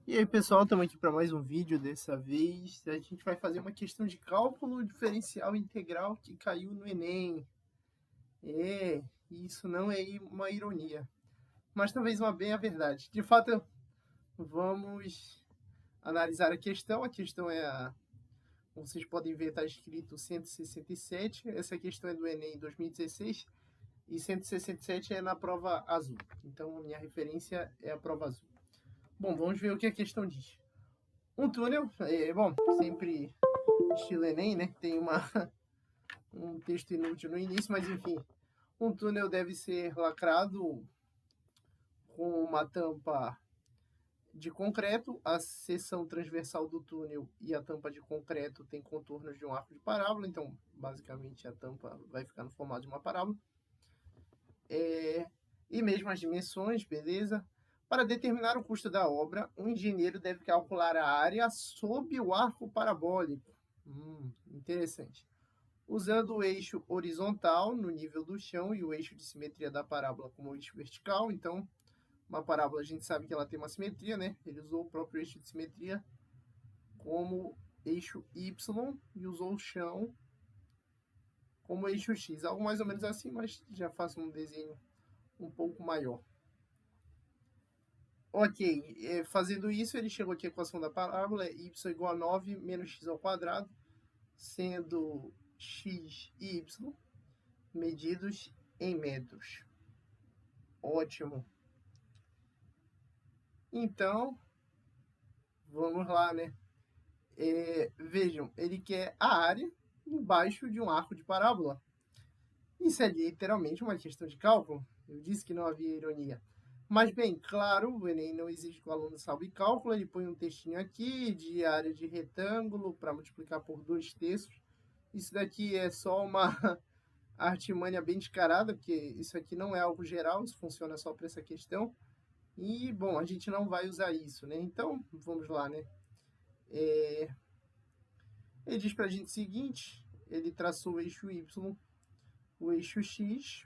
E aí, pessoal, estamos aqui para mais um vídeo. Dessa vez a gente vai fazer uma questão de cálculo diferencial integral que caiu no Enem. Isso não é uma ironia, mas talvez uma bem a verdade. De fato, vamos analisar a questão. A questão como vocês podem ver, está escrito 167. Essa questão é do Enem 2016 e 167 é na prova azul. Então, a minha referência é a prova azul. Bom, vamos ver o que a questão diz. Um túnel, bom, sempre estilo Enem, né? Tem um texto inútil no início, mas enfim. Um túnel deve ser lacrado com uma tampa de concreto. A seção transversal do túnel e a tampa de concreto tem contornos de um arco de parábola, então basicamente a tampa vai ficar no formato de uma parábola. E mesmo as dimensões, beleza? Para determinar o custo da obra, um engenheiro deve calcular a área sob o arco parabólico. Interessante. Usando o eixo horizontal no nível do chão e o eixo de simetria da parábola como eixo vertical. Então, uma parábola a gente sabe que ela tem uma simetria, né? Ele usou o próprio eixo de simetria como eixo Y e usou o chão como eixo X. Algo mais ou menos assim, mas já faço um desenho um pouco maior. Ok, fazendo isso, ele chegou aqui à equação da parábola, y igual a 9 menos x ao quadrado, sendo x e y medidos em metros. Ótimo. Então, vamos lá, né? Vejam, ele quer a área embaixo de um arco de parábola. Isso é literalmente uma questão de cálculo. Eu disse que não havia ironia. Mas, bem, claro, o Enem não exige que o aluno saiba cálculo. Ele põe um textinho aqui de área de retângulo para multiplicar por 2/3. Isso daqui é só uma artimanha bem descarada, porque isso aqui não é algo geral, isso funciona só para essa questão. E, bom, a gente não vai usar isso, né? Então, vamos lá, né? Ele diz para a gente o seguinte, ele traçou o eixo Y, o eixo X,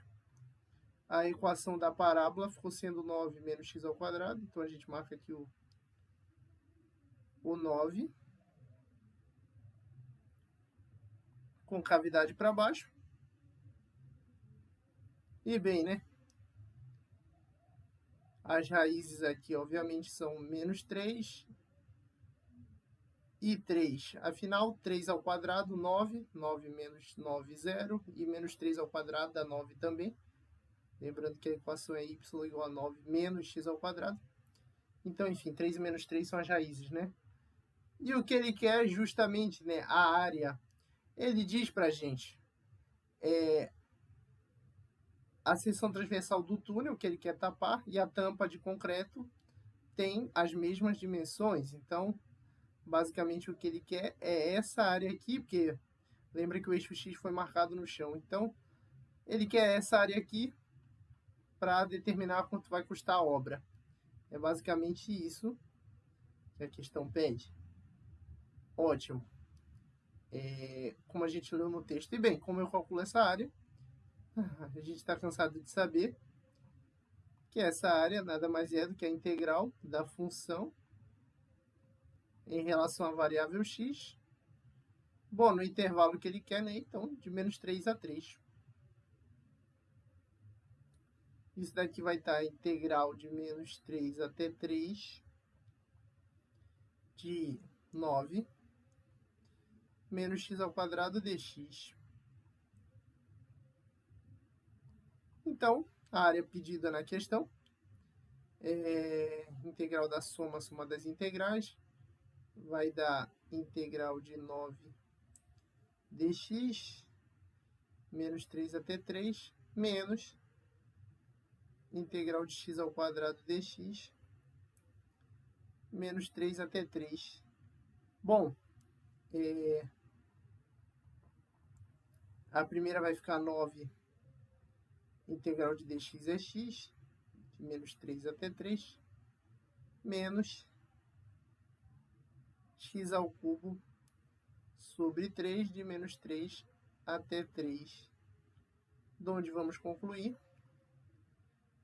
a equação da parábola ficou sendo 9 menos x ao quadrado, então a gente marca aqui o 9, com cavidade para baixo. E bem, né? As raízes aqui, obviamente, são menos 3 e 3. Afinal, 3 ao quadrado, 9. 9 menos 9, 0. E menos 3 ao quadrado dá 9 também. Lembrando que a equação é y igual a 9 menos x ao quadrado. Então, enfim, 3 e menos 3 são as raízes, né? E o que ele quer é justamente, né, a área. Ele diz para a gente a seção transversal do túnel que ele quer tapar e a tampa de concreto tem as mesmas dimensões. Então, basicamente, o que ele quer é essa área aqui, porque lembra que o eixo X foi marcado no chão. Então, ele quer essa área aqui para determinar quanto vai custar a obra. É basicamente isso que a questão pede. Ótimo. Como a gente leu no texto. E bem, como eu calculo essa área, a gente está cansado de saber que essa área nada mais é do que a integral da função em relação à variável x. Bom, no intervalo que ele quer, né? Então, de menos 3 a 3. Isso daqui vai estar a integral de menos 3 até 3 de 9 menos x ao quadrado dx. Então, a área pedida na questão é integral da soma das integrais, vai dar integral de 9 dx menos 3 até 3 menos integral de x ao quadrado dx menos 3 até 3. Bom, a primeira vai ficar 9 integral de dx é x, de menos 3 até 3, menos x ao cubo sobre 3, de menos 3 até 3. De onde vamos concluir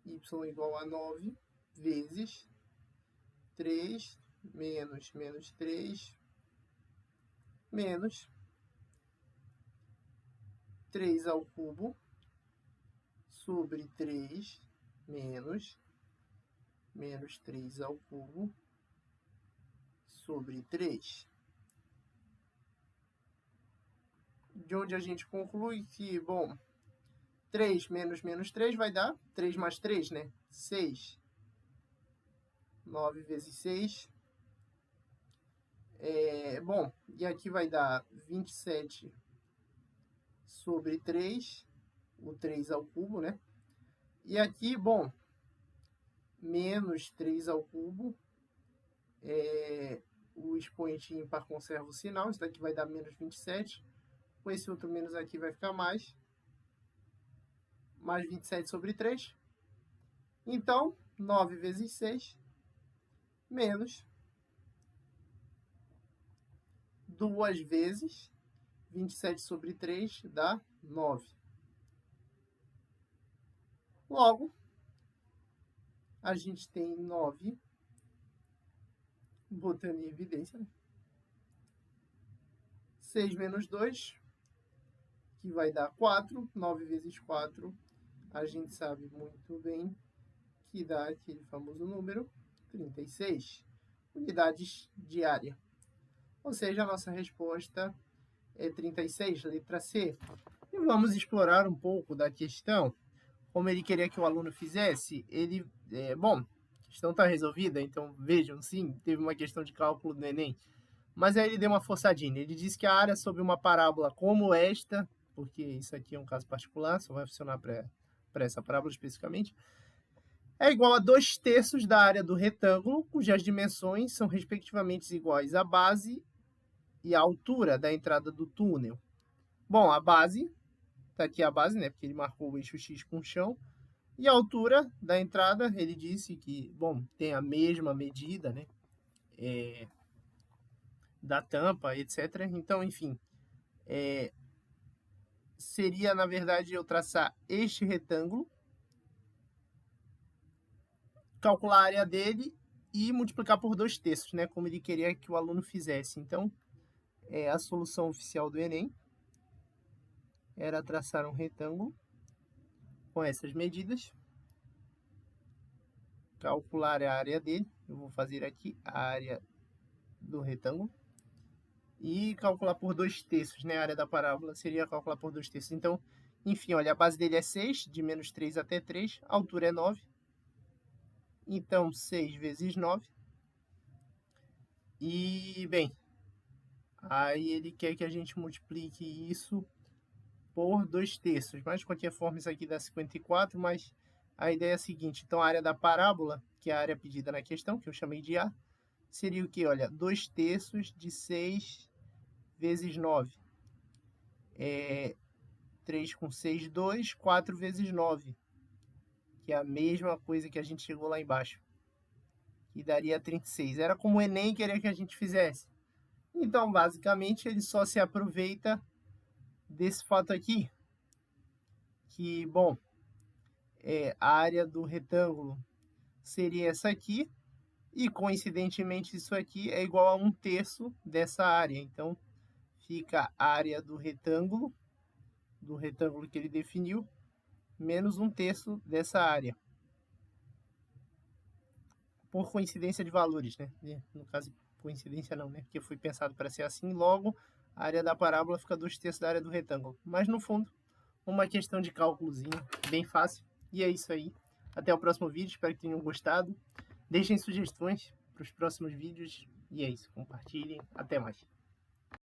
y igual a 9 vezes 3 menos menos 3 menos 3 ao cubo sobre 3 menos menos 3 ao cubo sobre 3. De onde a gente conclui que, bom, 3 menos menos 3 vai dar 3 mais 3, né? 6. 9 vezes 6. Bom, e aqui vai dar 27 sobre 3, o 3 ao cubo, né? E aqui, bom, menos 3 ao cubo, o expoente ímpar conserva o sinal, isso daqui vai dar menos 27, com esse outro menos aqui vai ficar mais 27 sobre 3. Então, 9 vezes 6, menos 2 vezes 27 sobre 3 dá 9. Logo, a gente tem 9, botando em evidência, né? 6 menos 2, que vai dar 4. 9 vezes 4, a gente sabe muito bem que dá aquele famoso número 36 unidades de área. Ou seja, a nossa resposta é 36, letra C. E vamos explorar um pouco da questão. Como ele queria que o aluno fizesse, bom, a questão está resolvida, então vejam, sim, teve uma questão de cálculo do Enem. Mas aí ele deu uma forçadinha. Ele disse que a área sobre uma parábola como esta, porque isso aqui é um caso particular, só vai funcionar para essa parábola especificamente, é igual a 2/3 da área do retângulo, cujas dimensões são respectivamente iguais à base e à altura da entrada do túnel. Bom, a base, está aqui a base, né, porque ele marcou o eixo X com o chão, e a altura da entrada, ele disse que, bom, tem a mesma medida, né, da tampa, etc. Então, enfim, seria, na verdade, eu traçar este retângulo, calcular a área dele e multiplicar por 2/3, né, como ele queria que o aluno fizesse. Então, a solução oficial do Enem era traçar um retângulo com essas medidas, calcular a área dele, eu vou fazer aqui a área do retângulo, e calcular por 2/3, né, a área da parábola seria calcular por 2/3. Então, enfim, olha, a base dele é 6, de menos 3 até 3, a altura é 9, então 6 vezes 9, e, bem, aí ele quer que a gente multiplique isso por 2/3, mas de qualquer forma isso aqui dá 54, mas a ideia é a seguinte, então a área da parábola, que é a área pedida na questão, que eu chamei de A, seria o que? Olha, 2/3 de 6 vezes 9. 3 com 6, 2, 4 vezes 9, que é a mesma coisa que a gente chegou lá embaixo, que daria 36. Era como o Enem queria que a gente fizesse. Então, basicamente, ele só se aproveita desse fato aqui, que, bom, a área do retângulo seria essa aqui, e coincidentemente isso aqui é igual a 1/3 dessa área. Então, fica a área do retângulo que ele definiu, menos 1/3 dessa área. Por coincidência de valores, né? No caso, coincidência não, né? Porque foi pensado para ser assim, logo a área da parábola fica 2/3 da área do retângulo. Mas no fundo, uma questão de cálculozinho bem fácil. E é isso aí. Até o próximo vídeo, espero que tenham gostado. Deixem sugestões para os próximos vídeos. E é isso, compartilhem. Até mais.